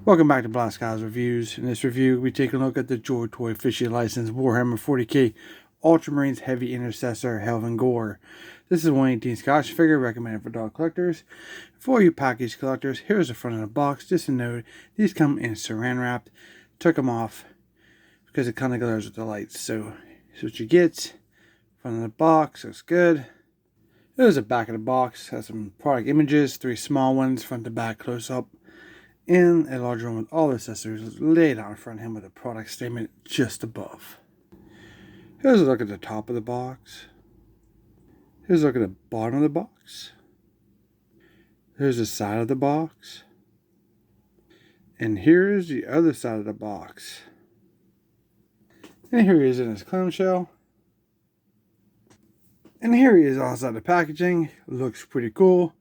Welcome back to Blast Guys Reviews. In this review, we take a look at the Joytoy officially licensed Warhammer 40k Ultramarines Heavy Intercessor Helvin Gure. This is a 118 Scotch figure recommended for dog collectors. For you package collectors, here's the front of the box. Just a note, these come in saran wrapped. Took them off because it kind of glows with the lights. So here's what you get. Front of the box, looks good. Here's the back of the box. Has some product images, 3 small ones, front to back close up. In a large room with all the accessories laid out in front of him with a product statement just above. Here's a look at the top of the box. Here's a look at the bottom of the box. Here's the side of the box. And here's the other side of the box. And here he is in his clamshell. And here he is outside the packaging. Looks pretty cool.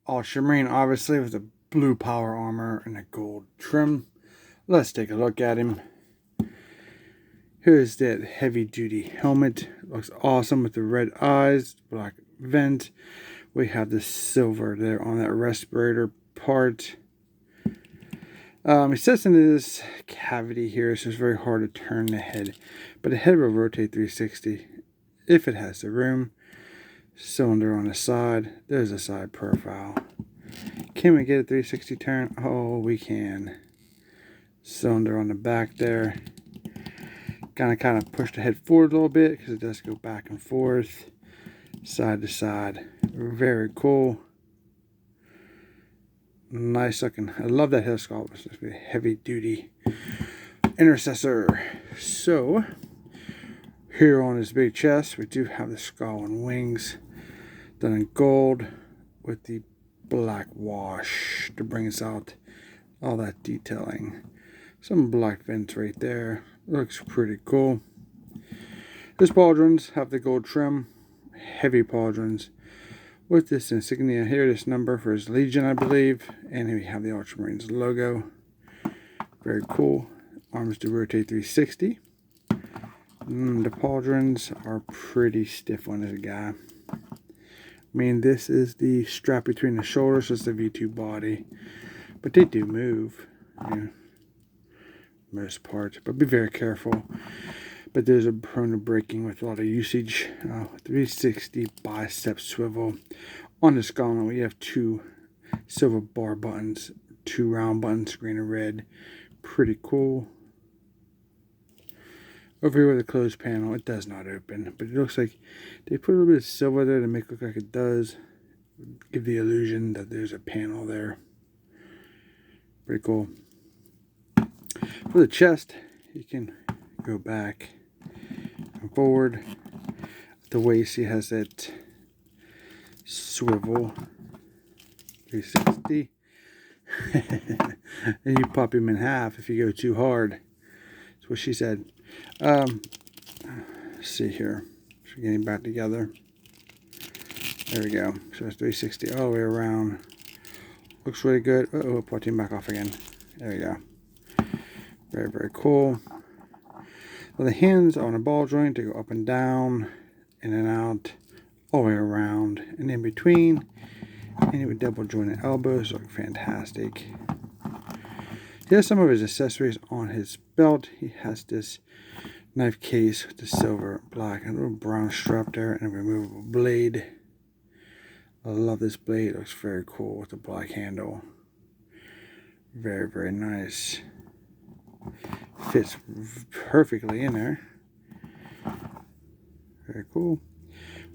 Ultramarine, obviously, with the blue power armor and a gold trim. Let's take a look at him. Here's that heavy duty helmet. Looks awesome with the red eyes, black vent. We have the silver there on that respirator part. It sits into this cavity here, so it's very hard to turn the head. But the head will rotate 360 if it has the room. Cylinder on the side. There's a side profile. Can we get a 360 turn? Oh, we can. Cylinder on the back there. Kind of push the head forward a little bit because it does go back and forth, side to side. Very cool. Nice looking. I love that head sculpt. It's just a heavy duty intercessor. So, here on his big chest, we do have the skull and wings done in gold with the black wash to bring us out all that detailing. Some black vents right there. Looks pretty cool. His pauldrons have the gold trim, heavy pauldrons with this insignia here, this number for his Legion, I believe, and here we have the Ultramarines logo. Very cool. Arms do rotate 360. The pauldrons are pretty stiff on this guy. I mean, this is the strap between the shoulders, so it's the V2 body. But they do move, most parts. But be very careful. But there's a prone to breaking with a lot of usage. 360 bicep swivel. On the skull, we have 2 silver bar buttons, 2 round buttons, green and red. Pretty cool. Over here with the closed panel, it does not open, but it looks like they put a little bit of silver there to make it look like it does. Give the illusion that there's a panel there. Pretty cool. For the chest, you can go back and forward. The waist, he has that swivel 360. And you pop him in half if you go too hard. That's what she said. Let's see here. So getting back together. There we go. So it's 360 all the way around. Looks really good. Oh, put him back off again. There we go. Very, very cool. Well, the hands are on a ball joint to go up and down, in and out, all the way around, and in between. And he would double jointed elbows. Look fantastic. He has some of his accessories on his belt. He has this knife case with the silver, black, and a little brown strap there, and a removable blade. I love this blade. It looks very cool with the black handle. Very, very nice. Fits perfectly in there. Very cool.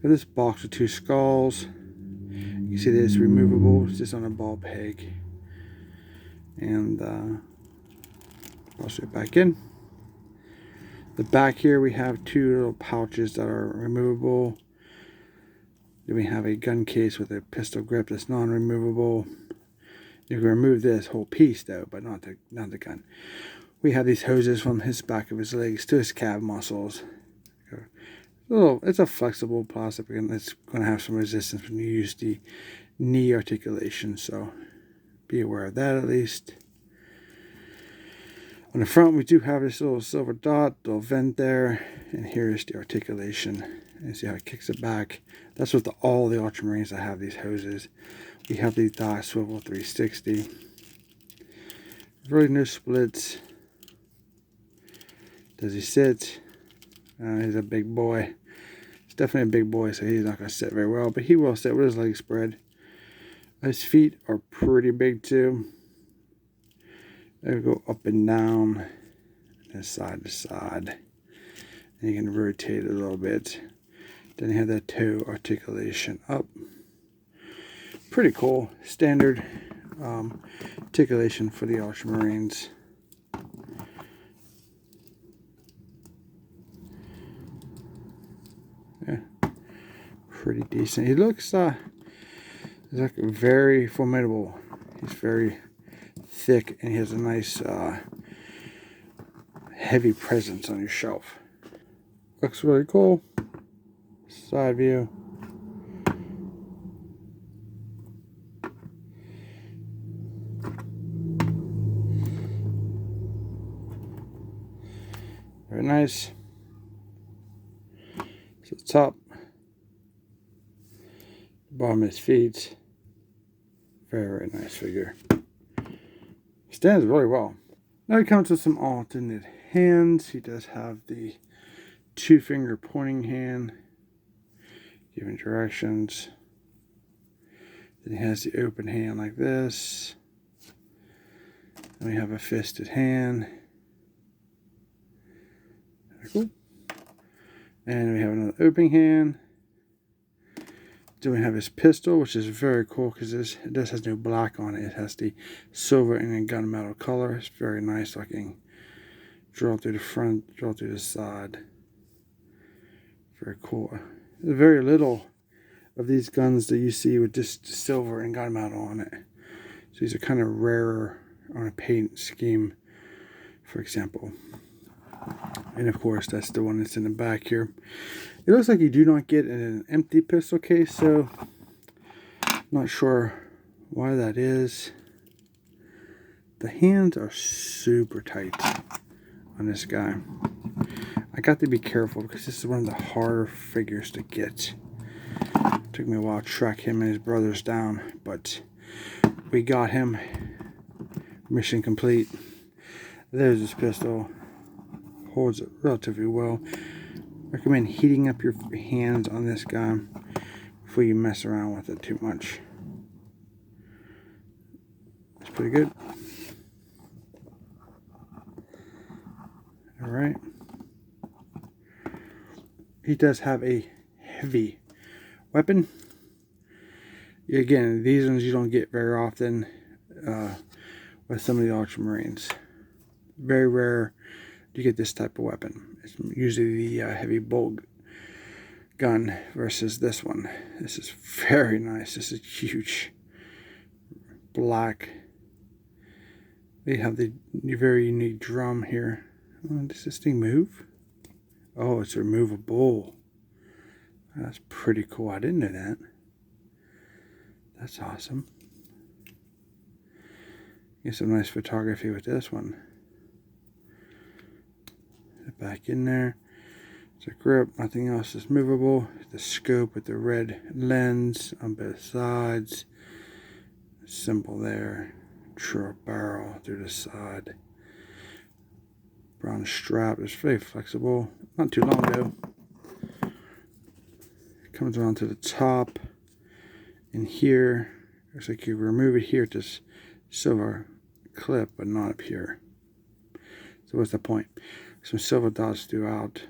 Got this box with 2 skulls. You can see that it's removable. It's just on a ball peg. And I'll sit back in. The back here we have 2 little pouches that are removable. Then we have a gun case with a pistol grip that's non-removable. You can remove this whole piece though, but not the gun. We have these hoses from his back of his legs to his calf muscles. It's a flexible plastic, and it's going to have some resistance when you use the knee articulation, so be aware of that at least. On the front, we do have this little silver dot, little vent there, and here's the articulation. And see how it kicks it back. That's with all the Ultramarines that have these hoses. We have the thigh swivel 360. really no splits. Does he sit? He's a big boy. He's definitely a big boy, so he's not going to sit very well, but he will sit with his legs spread. His feet are pretty big too. They go up and down and side to side. And you can rotate it a little bit. Then you have that toe articulation up. Pretty cool. Standard articulation for the Ultramarines. Yeah, pretty decent. He looks he's like very formidable. He's very thick and he has a nice heavy presence on your shelf. Looks really cool. Side view. Very nice. So the top, bottom of his feet. Very nice figure. Stands really well. Now he comes with some alternate hands. He does have the 2-finger pointing hand, giving directions. Then he has the open hand like this. Then we have a fisted hand. Very cool. And we have another opening hand. Then we have his pistol, which is very cool because it does has no black on it. It has the silver and a gunmetal color. It's very nice looking. Draw through the front, draw through the side. Very cool. There's very little of these guns that you see with just silver and gunmetal on it. So these are kind of rarer on a paint scheme, for example. And of course, that's the one that's in the back here. It looks like you do not get an empty pistol case, so not sure why that is. The hands are super tight on this guy. I got to be careful because this is one of the harder figures to get. It took me a while to track him and his brothers down, but we got him. Mission complete. There's his pistol. Holds it relatively well. Recommend heating up your hands on this guy before you mess around with it too much. It's pretty good. Alright. He does have a heavy weapon. Again, these ones you don't get very often with some of the Ultramarines. Very rare you get this type of weapon. It's usually the heavy bolt gun versus this one. This is very nice. This is huge. Black. They have the very unique drum here. Oh, does this thing move? Oh, it's removable. That's pretty cool. I didn't know that. That's awesome. Get some nice photography with this one. Back in there. It's a grip, nothing else is movable. The scope with the red lens on both sides. Symbol there. Short barrel through the side. Brown strap is very flexible. Not too long though. Comes around to the top. And here, looks like you remove it here to silver clip, but not up here. So what's the point? Some silver dots throughout.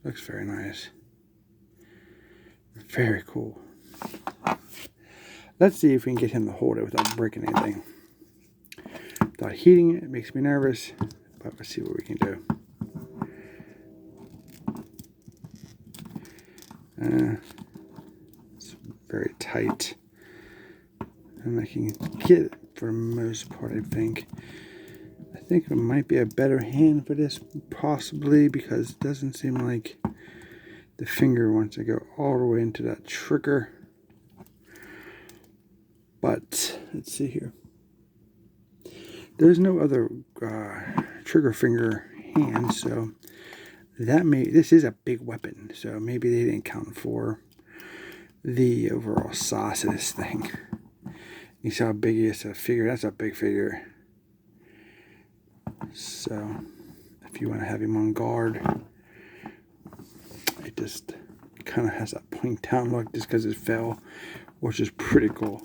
Looks very nice. Very cool. Let's see if we can get him to hold it without breaking anything. Without heating it, it makes me nervous. But let's see what we can do. It's very tight. And I can get it for the most part, I think. I think it might be a better hand for this, possibly, because it doesn't seem like the finger wants to go all the way into that trigger. But let's see here. There's no other trigger finger hand, so this is a big weapon. So maybe they didn't count for the overall size of this thing. You see how big it is to figure. That's a big figure. So if you want to have him on guard, it just kind of has that point down look just because it fell, which is pretty cool.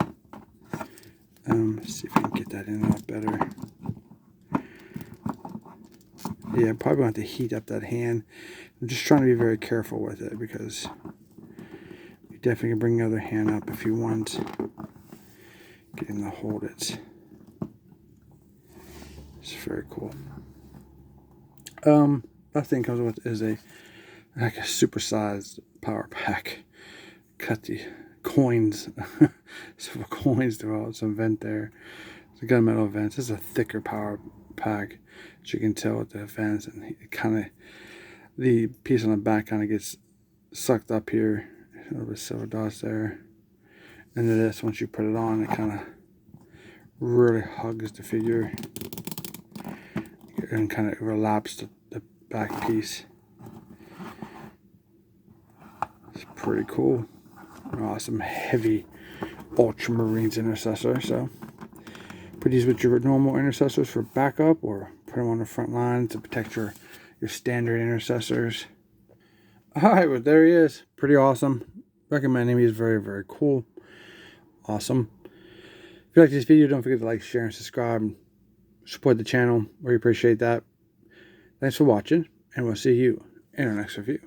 Let's see if I can get that in a lot better. Yeah, probably want to heat up that hand. I'm just trying to be very careful with it because you definitely can bring the other hand up if you want. Getting to hold it. It's very cool. That thing comes with is like a supersized power pack. Cut the coins, several coins throughout some vent there. It's a gunmetal vents. This is a thicker power pack, as you can tell with the vents, and it kind of, the piece on the back kind of gets sucked up here. A little bit of silver dots there, and then this, once you put it on, it kind of really hugs the figure and kind of overlaps the back piece. It's pretty cool. Awesome heavy Ultramarines Intercessor. So put these with your normal Intercessors for backup, or put them on the front line to protect your standard Intercessors. Alright, well, there he is. Pretty awesome. Recommend him. He's very, very cool. Awesome. If you like this video, don't forget to like, share, and subscribe. And support the channel. We appreciate that. Thanks for watching, and we'll see you in our next review.